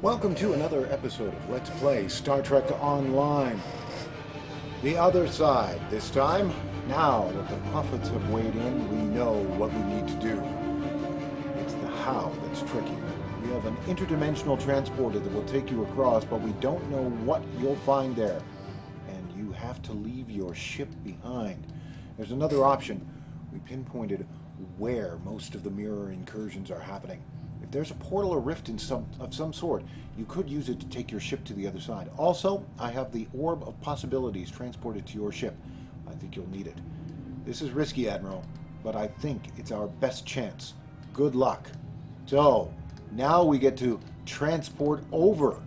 Welcome to another episode of Let's Play Star Trek Online. The other side, this time. Now that the prophets have weighed in, we know what we need to do. It's the how that's tricky. We have an interdimensional transporter that will take you across, but we don't know what you'll find there. And you have to leave your ship behind. There's another option. We pinpointed where most of the mirror incursions are happening. If there's a portal or rift of some sort, you could use it to take your ship to the other side. Also, I have the Orb of Possibilities transported to your ship. I think you'll need it. This is risky, Admiral, but I think it's our best chance. Good luck. So, now we get to transport over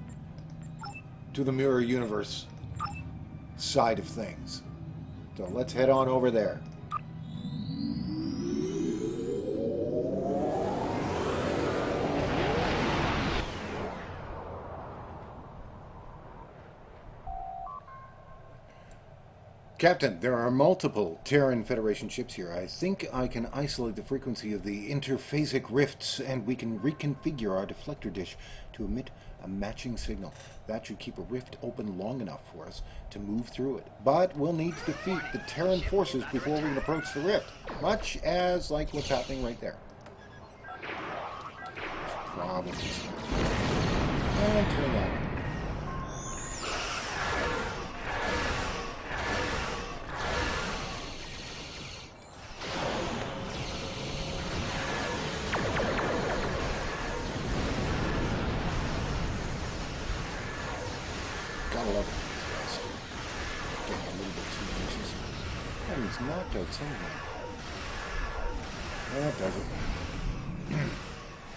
to the Mirror Universe side of things. So let's head on over there. Captain, there are multiple Terran Federation ships here. I think I can isolate the frequency of the interphasic rifts, and we can reconfigure our deflector dish to emit a matching signal. That should keep a rift open long enough for us to move through it. But we'll need to defeat the Terran forces before we can approach the rift, much as like what's happening right there. Probably. And turn that on. Gotta love it. Getting a little bit too vicious. And he's knocked out somewhere. That does it.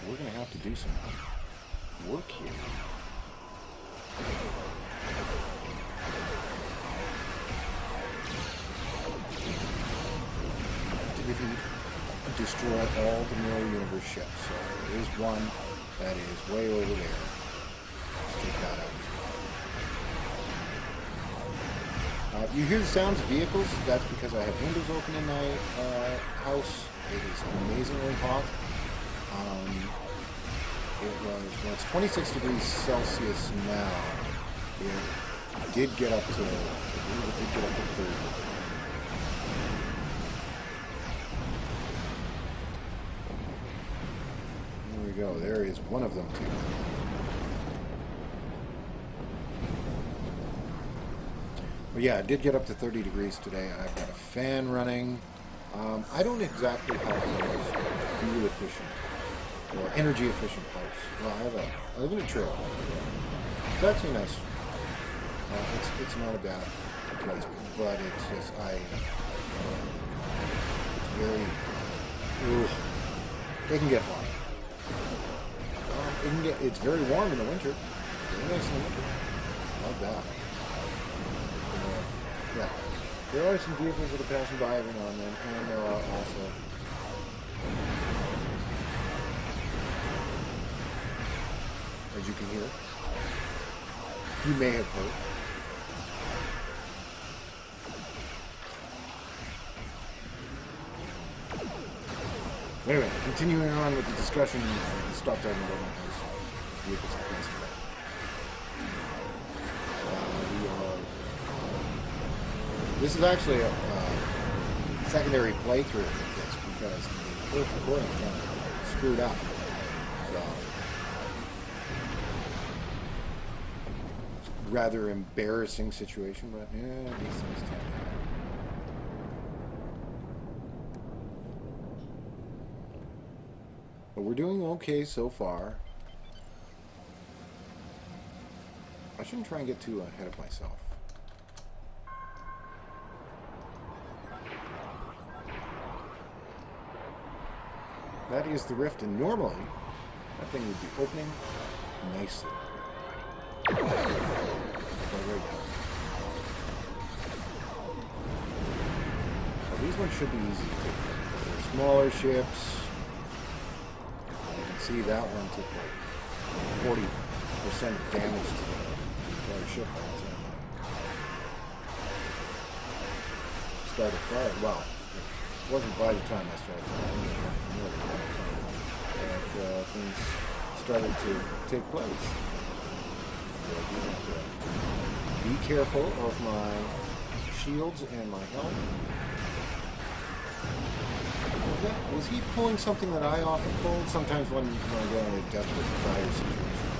We're gonna have to do some work here. To defeat and destroy all the Mirror Universe ships. So there is one that is way over there. Let's take that out. You hear the sounds of vehicles. That's because I have windows open in my house. It is amazingly hot. It's 26 degrees Celsius now. It did get up to 30. There we go. There is one of them too. But yeah, it did get up to 30 degrees today. I've got a fan running. I don't exactly have the most fuel efficient or energy efficient house. Well, I live in a trailer. It's actually nice. It's not a bad place, but it's just it's very. It can get hot. It's very warm in the winter. Very nice in the winter. Love that. Yeah, there are some vehicles that are passing by every now and then, and there are also as you can hear, you may have heard. Anyway, continuing on with the discussion, stop talking about my house. Vehicles are passing by. This is actually a secondary playthrough of this because the first recording kind of screwed up. So, rather embarrassing situation, but yeah, these things tend to happen. But we're doing okay so far. I shouldn't try and get too ahead of myself. That is the rift, and normally that thing would be opening nicely. So these ones should be easy to take. They're smaller ships. You can see that one took like 40% of damage to the entire ship by the time I started fire. Well, it wasn't by the time I started firing. Things started to take place. So I do have to be careful of my shields and my helmet. Was he pulling something that I often pull? Sometimes when I go in a desperate fire situation,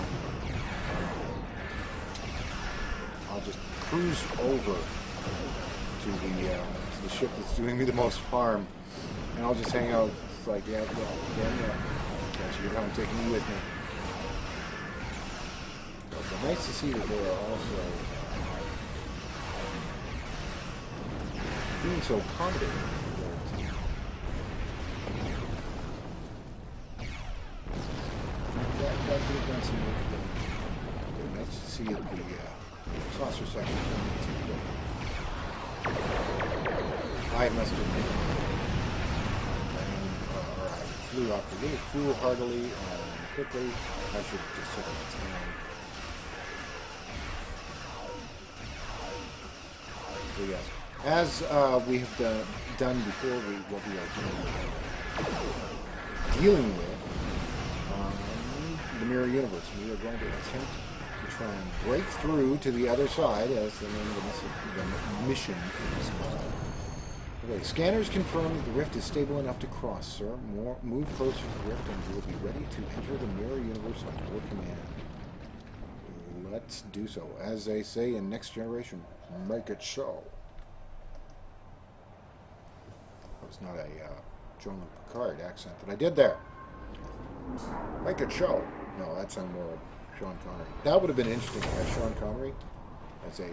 I'll just cruise over to the ship that's doing me the most harm, and I'll just hang out. It's like, yeah. Guess you're coming, taking me with me. But it's nice to see that they are also being so accommodating. That could have done some work there. Nice to see the saucer section. I must admit, I flew off the roof, foolhardily and quickly. I should just sit on its hand. So yes, as we have done before, what we are dealing with the mirror universe. We are going to attempt to try and break through to the other side, as the name of the mission is called. Okay, scanners confirm that the rift is stable enough to cross, sir. Move closer to the rift and you will be ready to enter the mirror universe on your command. Let's do so. As they say in Next Generation, make it so. That was not a Jean-Luc Picard accent that I did there. Make it show. No, that's on more Sean Connery. That would have been interesting to have Sean Connery as a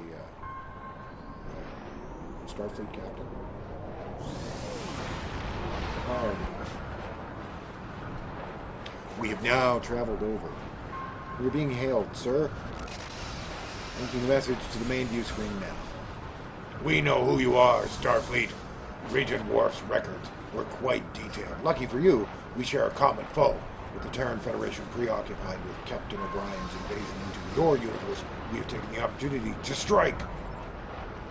Starfleet captain. We have now traveled over. We are being hailed, sir. Entering the message to the main view screen now. We know who you are, Starfleet. Regent Worf's records were quite detailed. Lucky for you, we share a common foe. With the Terran Federation preoccupied with Captain O'Brien's invasion into your universe, we have taken the opportunity to strike.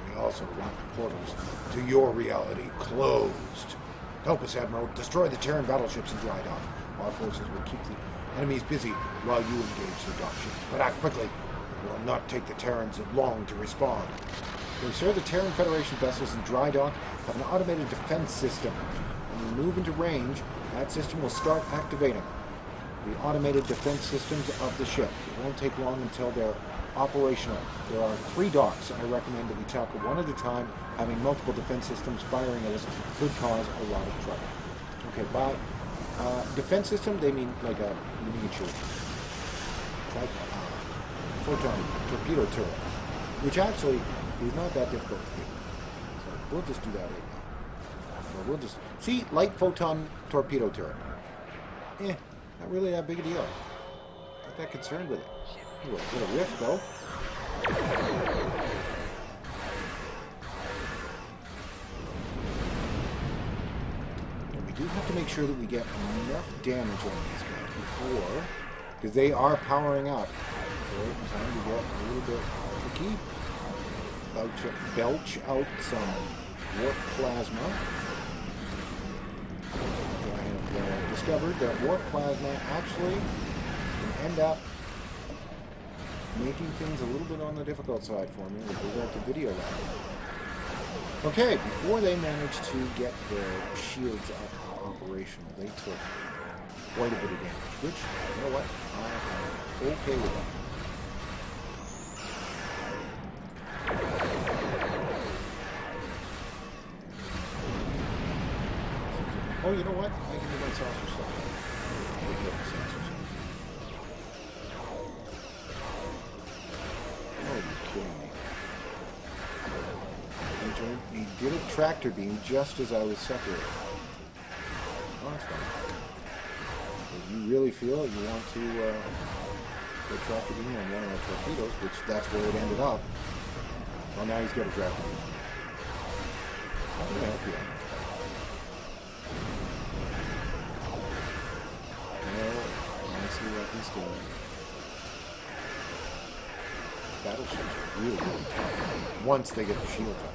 We also want the portals to your reality closed. Help us, Admiral. Destroy the Terran battleships in dry dock. Our forces will keep the enemies busy while you engage the dock ships. But act quickly. It will not take the Terrans long to respond. Okay, sir, the Terran Federation vessels in dry dock have an automated defense system. When we move into range, that system will start activating the automated defense systems of the ship. It won't take long until they're operational. There are 3 docks. I recommend that we tackle one at a time. Having multiple defense systems firing at us could cause a lot of trouble. Okay, by defense system, they mean like a miniature photon torpedo turret, which actually is not that difficult to do. So we'll just do that right now. So we'll just see light photon torpedo turret. Not really that big a deal. Not that concerned with it. Ooh, a bit of rift though. And we do have to make sure that we get enough damage on these guys before, because they are powering up. So time to get a little bit tricky. Belch out some warp plasma. I have discovered that warp plasma actually can end up making things a little bit on the difficult side for me with regard to video lag. Okay, before they managed to get their shields up operational, they took quite a bit of damage, which, you know what, I'm okay with that. Oh, you know what? I can do my saucer stuff. Oh, you're kidding me. He did a tractor beam just as I was separated. Oh, that's fine. If you really feel you want to go tractor beam on one of our torpedoes, which that's where it ended up, well, now he's got a tractor beam. I'm going to help you out. See what he's doing. Battleships are really, really tough once they get the shield up there.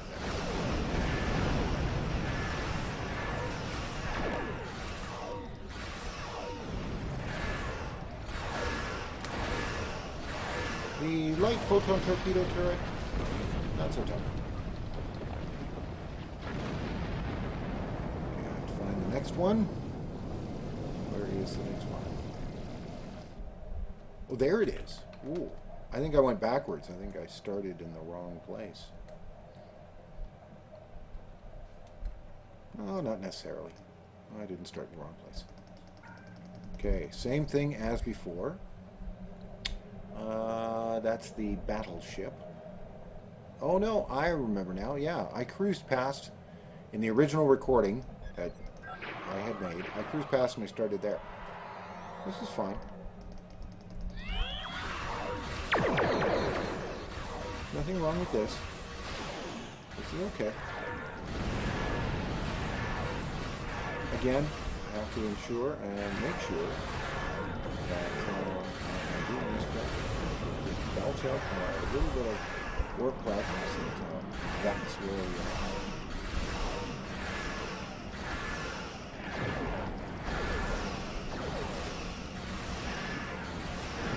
The light photon torpedo turret, not so tough. Okay, I have to find the next one. Where is the next one? Oh, there it is. Ooh, I think I went backwards. I think I started in the wrong place. Oh, not necessarily. I didn't start in the wrong place. Okay, same thing as before. That's the battleship. Oh no, I remember now. Yeah, I cruised past in the original recording that I had made. I cruised past and I started there. This is fine. Nothing wrong with this. This is okay. Again, I have to ensure and make sure that I'm doing this correctly. Just belch out a little bit of work practice, and that's really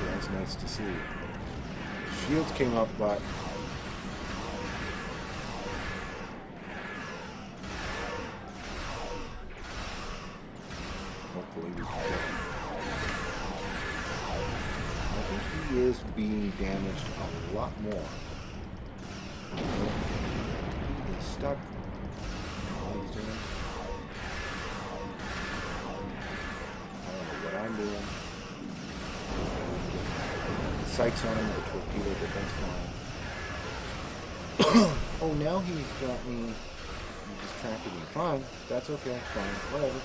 that's nice to see. Shields came up, but hopefully we can get him. I think he is being damaged a lot more. He is stuck. What he's doing. I don't know what I'm doing. The sights on him, the torpedo defense fine. Oh, now he's got me. He's distracted me. Fine. That's okay. Fine. Whatever.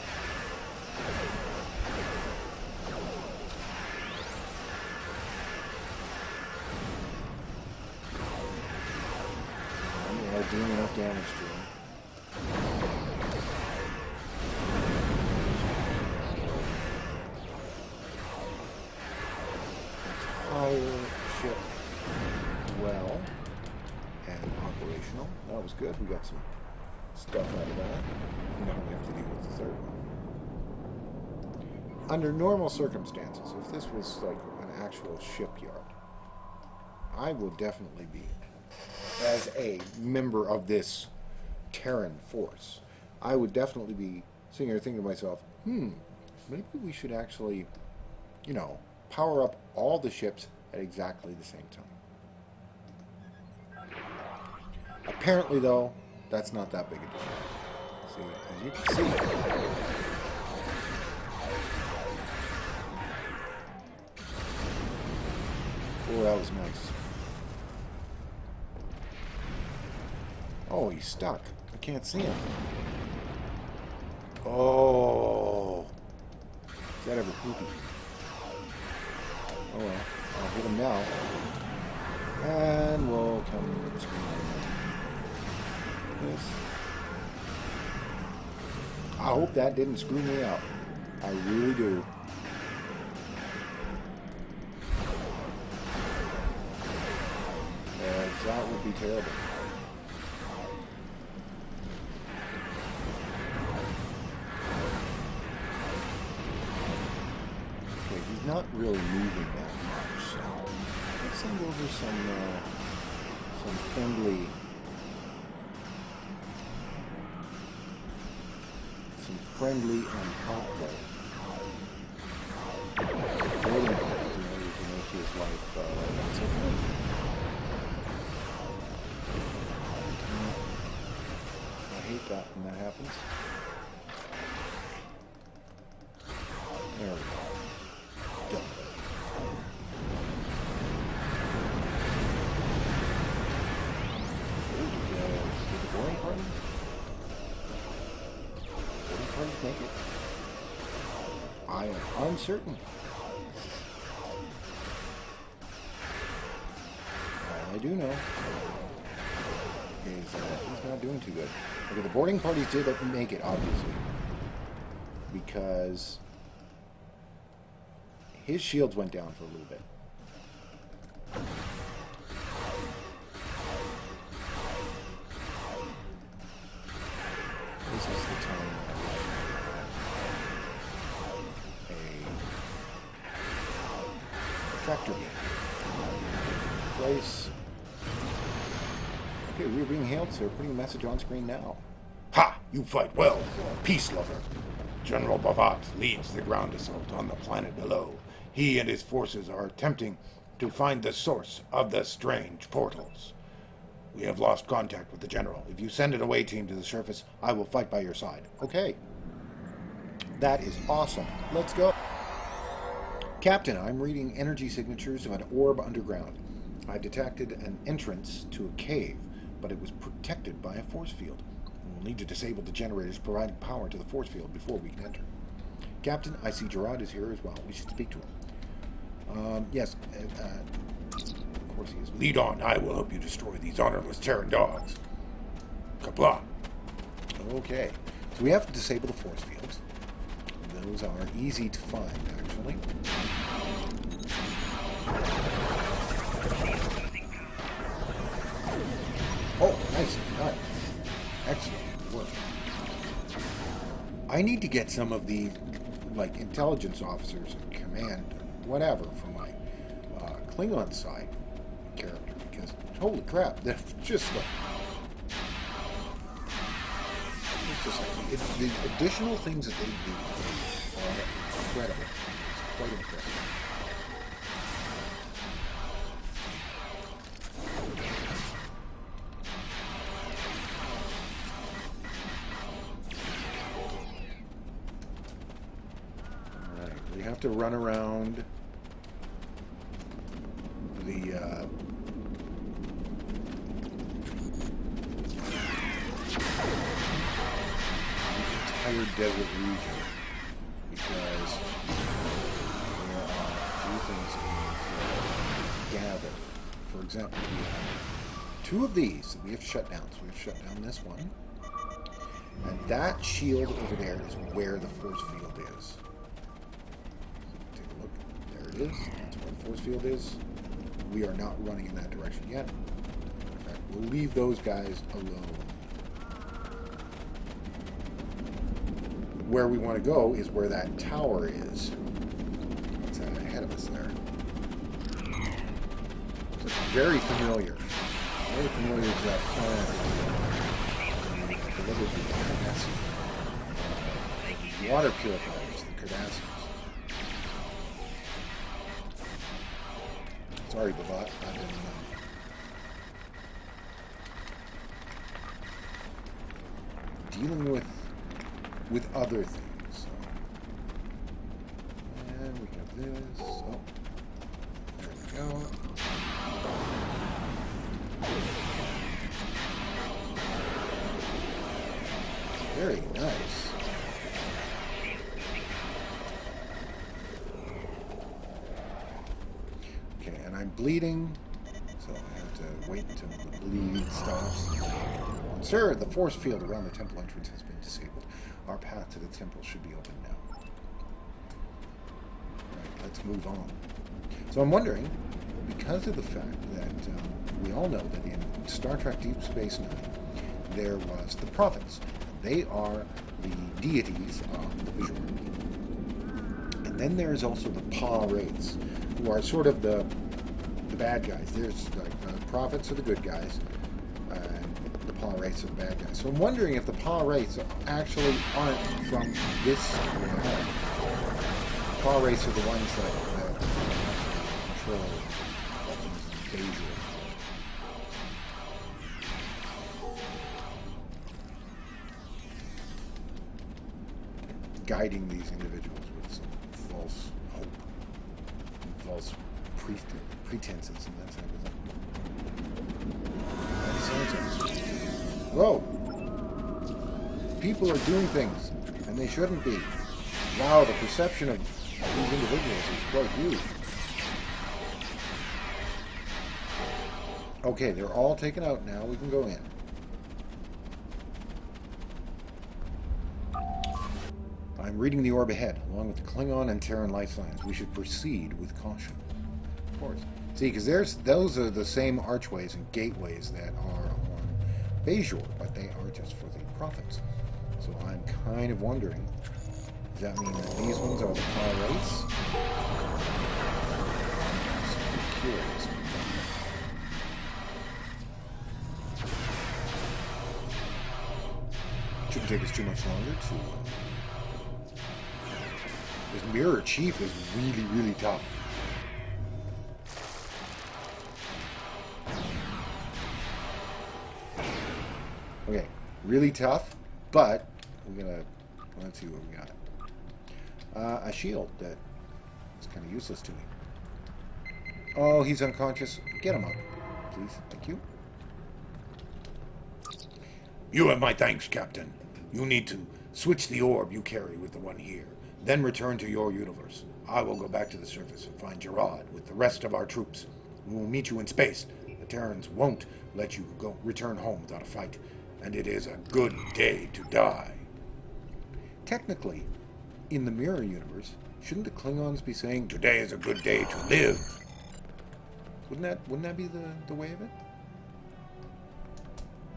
I'm doing enough damage to him. Entire ship well and operational. That was good. We got some stuff out of that. Now we have to deal with the third one. Under normal circumstances, if this was like an actual shipyard, I would definitely be, as a member of this Terran force, I would definitely be sitting here thinking to myself, maybe we should actually, you know, power up all the ships at exactly the same time. Apparently, though, that's not that big a deal. See, as you can see, oh, that was nice. Oh, he's stuck. I can't see him. Oh. Is that ever poopy? Oh well. I'll hit him now. And we'll come screen this. I hope that didn't screw me out. I really do. That would be terrible. Okay, he's not really moving that much, so let's send over some friendly, and helpful boarding parties in order to make his life not so good. I hate that when that happens. There we go. Done. Did the boarding party? Boarding parties make it? I am uncertain. All I do know is he's not doing too good. Okay, the boarding parties did make it, obviously, because his shields went down for a little bit. This is the time a tractor beam. place. Okay, we're being hailed, sir. Putting a message on screen now. Ha! You fight well for a peace lover. General Bavat leads the ground assault on the planet below. He and his forces are attempting to find the source of the strange portals. We have lost contact with the General. If you send an away team to the surface, I will fight by your side. Okay. That is awesome. Let's go. Captain, I'm reading energy signatures of an orb underground. I've detected an entrance to a cave, but it was protected by a force field. We'll need to disable the generators providing power to the force field before we can enter. Captain, I see Gerard is here as well. We should speak to him. Yes, of course he is. Lead on. I will help you destroy these honorless Terran dogs. Kapla. Okay. So we have to disable the force fields. Those are easy to find, actually. Oh, nice. Nice. Excellent work. I need to get some of the, like, intelligence officers and command, whatever, for my Klingon side character, because, holy crap, they're just like... the additional things that they do are incredible. It's quite impressive. Alright, we have to run around the entire desert region, because there are a few things that we need to gather. For example, we have two of these that we have to shut down. So we have to shut down this one. And that shield over there is where the force field is. So take a look. There it is. That's where the force field is. We are not running in that direction yet. In fact, we'll leave those guys alone. Where we want to go is where that tower is. It's ahead of us there. So it's very familiar. Very familiar to that planet. Delivered the Cardassian water purifiers, the Cardassians. Sorry, Bavat, I didn't know. Dealing with other things. So. And we got this. Oh, there we go. Very nice. Okay, and I'm bleeding, so I have to wait until the bleed stops. Sir, the force field around the temple entrance has been disabled. Our path to the temple should be open now. Right, let's move on. So I'm wondering, because of the fact that we all know that in Star Trek Deep Space Nine, there was the prophets. They are the deities of the visual. And then there's also the Pa Wraiths, who are sort of the bad guys. There's like the prophets are the good guys, and the Pa Wraiths are the bad guys. So I'm wondering if the Pa Wraiths actually aren't from this realm. Pa Wraiths are the ones that control Beijing. Guiding these individuals with some false hope and false pretenses and that type of thing. Whoa! People are doing things, and they shouldn't be. Wow, the perception of these individuals is quite huge. Okay, they're all taken out now. We can go in. I'm reading the orb ahead, along with the Klingon and Terran life signs. We should proceed with caution. Of course. See, because those are the same archways and gateways that are on Bajor, but they are just for the prophets. So I'm kind of wondering, does that mean that these ones are the Pa Wraiths? I'm curious. Shouldn't take us too much longer to... This Mirror Chief is really, really tough. Okay, really tough, but we're gonna... Let's see what we got. A shield that is kind of useless to me. Oh, he's unconscious. Get him up, please. Thank you. You have my thanks, Captain. You need to switch the orb you carry with the one here, then return to your universe. I will go back to the surface and find Gerard with the rest of our troops. We will meet you in space. The Terrans won't let you return home without a fight, and it is a good day to die. Technically, in the Mirror Universe, shouldn't the Klingons be saying, today is a good day to live? Wouldn't that be the way of it?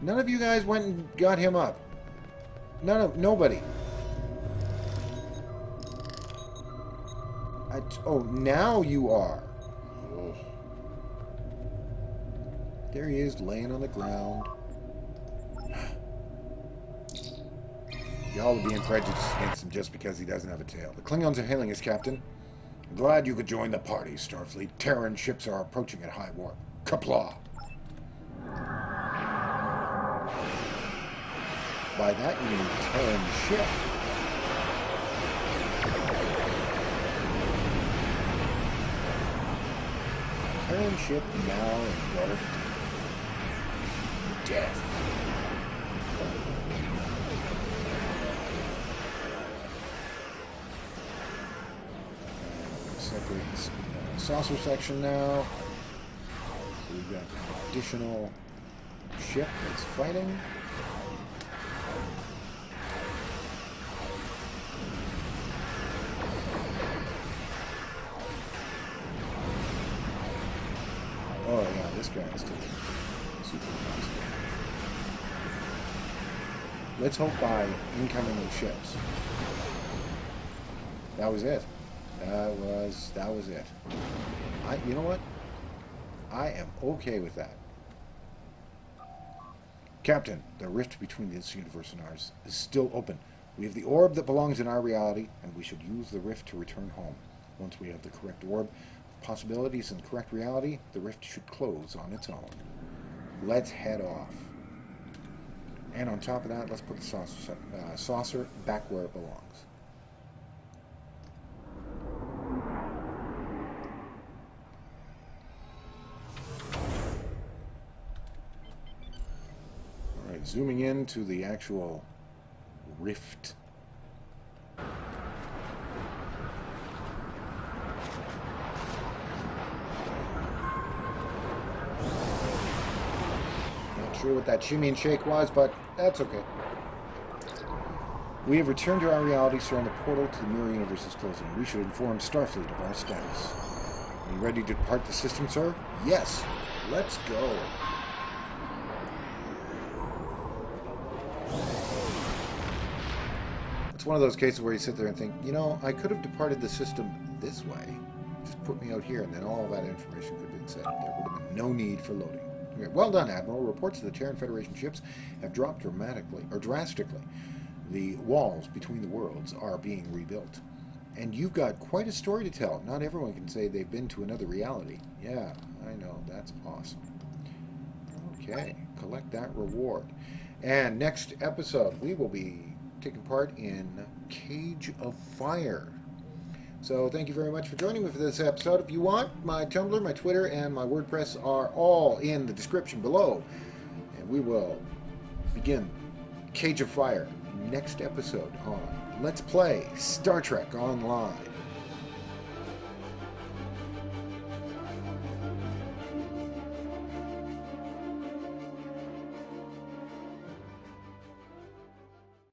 None of you guys went and got him up. Nobody. Oh, now you are. Oh. There he is, laying on the ground. Y'all are being prejudiced against him just because he doesn't have a tail. The Klingons are hailing us, Captain. I'm glad you could join the party, Starfleet. Terran ships are approaching at high warp. Qapla'. By that you mean Terran ship. Terran ship now engulfed in death. Separate the saucer section now. So we've got an additional ship that's fighting. Oh yeah, this guy is taking super fast. Let's hope by incoming ships. That was it. That was it. You know what? I am okay with that. Captain, the rift between this universe and ours is still open. We have the orb that belongs in our reality, and we should use the rift to return home. Once we have the correct orb, possibilities and correct reality, the rift should close on its own. Let's head off. And on top of that, let's put the saucer back where it belongs. Alright, zooming in to the actual rift. Sure what that shimmy and shake was, but that's okay. We have returned to our reality, sir, and the portal to the Mirror Universe is closing. We should inform Starfleet of our status. Are you ready to depart the system, sir? Yes. Let's go. It's one of those cases where you sit there and think, you know, I could have departed the system this way. Just put me out here, and then all of that information could have been said. There would have been no need for loading. Okay, well done, Admiral. Reports of the Terran Federation ships have dropped drastically. The walls between the worlds are being rebuilt. And you've got quite a story to tell. Not everyone can say they've been to another reality. Yeah, I know. That's awesome. Okay, collect that reward. And next episode, we will be taking part in Cage of Fire. So thank you very much for joining me for this episode. If you want, my Tumblr, my Twitter, and my WordPress are all in the description below. And we will begin Cage of Fire next episode on Let's Play Star Trek Online.